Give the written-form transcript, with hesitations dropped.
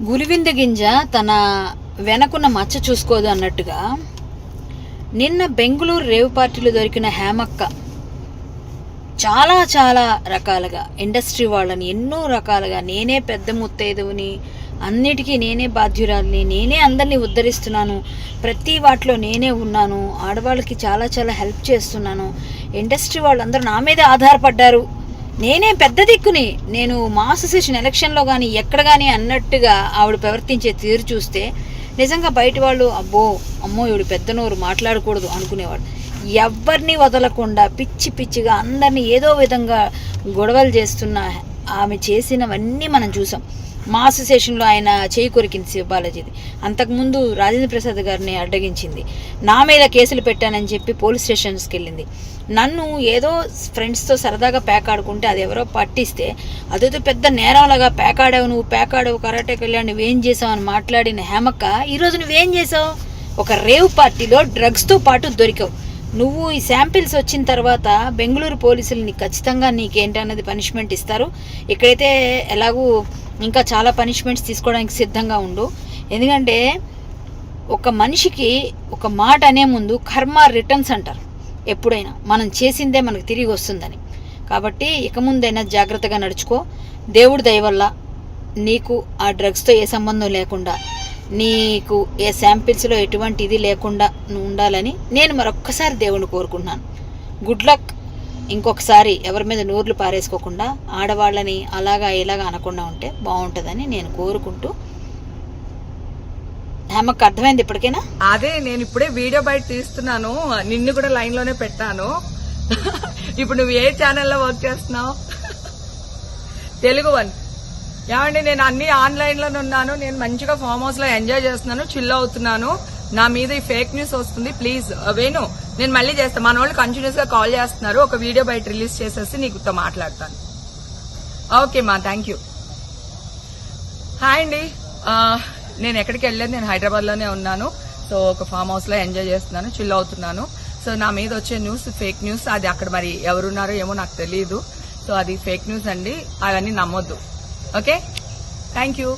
గులివింద గింజ తన వెనకున్న మచ్చ చూసుకోదు అన్నట్టుగా నిన్న బెంగళూరు రేవ్ పార్టీలో దొరికిన హేమక్క చాలా చాలా రకాలుగా ఇండస్ట్రీ వాళ్ళని ఎన్నో రకాలుగా నేనే పెద్ద ముత్తైదువుని, అన్నిటికీ నేనే బాధ్యురాలిని, నేనే అందరినీ ఉద్ధరిస్తున్నాను, ప్రతి వాటిలో నేనే ఉన్నాను, ఆడవాళ్ళకి చాలా చాలా హెల్ప్ చేస్తున్నాను, ఇండస్ట్రీ వాళ్ళందరూ నా మీదే ఆధారపడ్డారు, నేనే పెద్ద దిక్కుని, నేను మా అసోసియేషన్ ఎలక్షన్లో కానీ ఎక్కడ కానీ అన్నట్టుగా ఆవిడ ప్రవర్తించే తీరు చూస్తే నిజంగా బయట వాళ్ళు అమ్మో ఈవిడ పెద్ద నోరు మాట్లాడకూడదు అనుకునేవాడు. ఎవరిని వదలకుండా పిచ్చి పిచ్చిగా అందరినీ ఏదో విధంగా గొడవలు చేస్తున్న ఆమె చేసినవన్నీ మనం చూసాం. మా అసోసియేషన్లో ఆయన చేయి కొరికింది శివబాలాజీది, అంతకుముందు రాజేంద్ర ప్రసాద్ గారిని అడ్డగించింది, నా మీద కేసులు పెట్టానని చెప్పి పోలీస్ స్టేషన్స్కి వెళ్ళింది, నన్ను ఏదో ఫ్రెండ్స్తో సరదాగా పేకాడుకుంటే అది ఎవరో పట్టిస్తే అదేదో పెద్ద నేరంలాగా పేకాడావు కరాటేకి వెళ్ళావు, నువ్వేం చేసావు అని మాట్లాడిన హేమక్క ఈరోజు నువ్వేం చేసావు? ఒక రేవ్ పార్టీలో డ్రగ్స్తో పాటు దొరికావు. నువ్వు ఈ శాంపిల్స్ వచ్చిన తర్వాత బెంగళూరు పోలీసులు నీకు ఖచ్చితంగా నీకేంటన్నది పనిష్మెంట్ ఇస్తారు. ఇక్కడైతే ఎలాగూ ఇంకా చాలా పనిష్మెంట్స్ తీసుకోవడానికి సిద్ధంగా ఉండు. ఎందుకంటే ఒక మనిషికి ఒక మాట అనే ముందు కర్మ రిటర్న్స్ అంటారు. ఎప్పుడైనా మనం చేసిందే మనకు తిరిగి వస్తుందని. కాబట్టి ఇక ముందైనా జాగ్రత్తగా నడుచుకో. దేవుడి దయ వల్ల నీకు ఆ డ్రగ్స్తో ఏ సంబంధం లేకుండా, నీకు ఏ శాంపిల్స్లో ఎటువంటి ఇది లేకుండా నువ్వు ఉండాలని నేను మరొక్కసారి దేవుడిని కోరుకుంటున్నాను. Good luck. ఇంకొకసారి ఎవరి మీద నోర్లు పారేసుకోకుండా ఆడవాళ్ళని అలాగా ఇలాగా అనకుండా ఉంటే బాగుంటుందని నేను కోరుకుంటూ. హేమకు అర్థమైంది ఇప్పటికైనా? అదే నేను ఇప్పుడే వీడియో బయట తీస్తున్నాను, నిన్ను కూడా లైన్ లోనే పెట్టాను. ఇప్పుడు నువ్వు ఏ ఛానల్లో వర్క్ చేస్తున్నావు? తెలుగు వన్. ఏమండి, నేను అన్ని ఆన్లైన్ లోనే ఉన్నాను, నేను మంచిగా ఫామ్ హౌస్ లో ఎంజాయ్ చేస్తున్నాను, చిల్ అవుతున్నాను. నా మీద ఈ ఫేక్ న్యూస్ వస్తుంది, ప్లీజ్ వేణు నేను మళ్ళీ చేస్తాను. మన వాళ్ళు కంటిన్యూస్ గా కాల్ చేస్తున్నారు, ఒక వీడియో బయట రిలీజ్ చేసేసి నీకుతో మాట్లాడతాను. ఓకే మా, థ్యాంక్ యూ. హాయ్ అండి, నేను ఎక్కడికి వెళ్ళలేదు, నేను హైదరాబాద్ లోనే ఉన్నాను. సో ఒక ఫామ్ హౌస్ లో ఎంజాయ్ చేస్తున్నాను, చిల్ అవుతున్నాను. సో నా మీద వచ్చే న్యూస్ ఫేక్ న్యూస్, అది అక్కడ మరి ఎవరున్నారో ఏమో నాకు తెలియదు. సో అది ఫేక్ న్యూస్ అండి, అవన్నీ నమ్మొద్దు. Okay, thank you.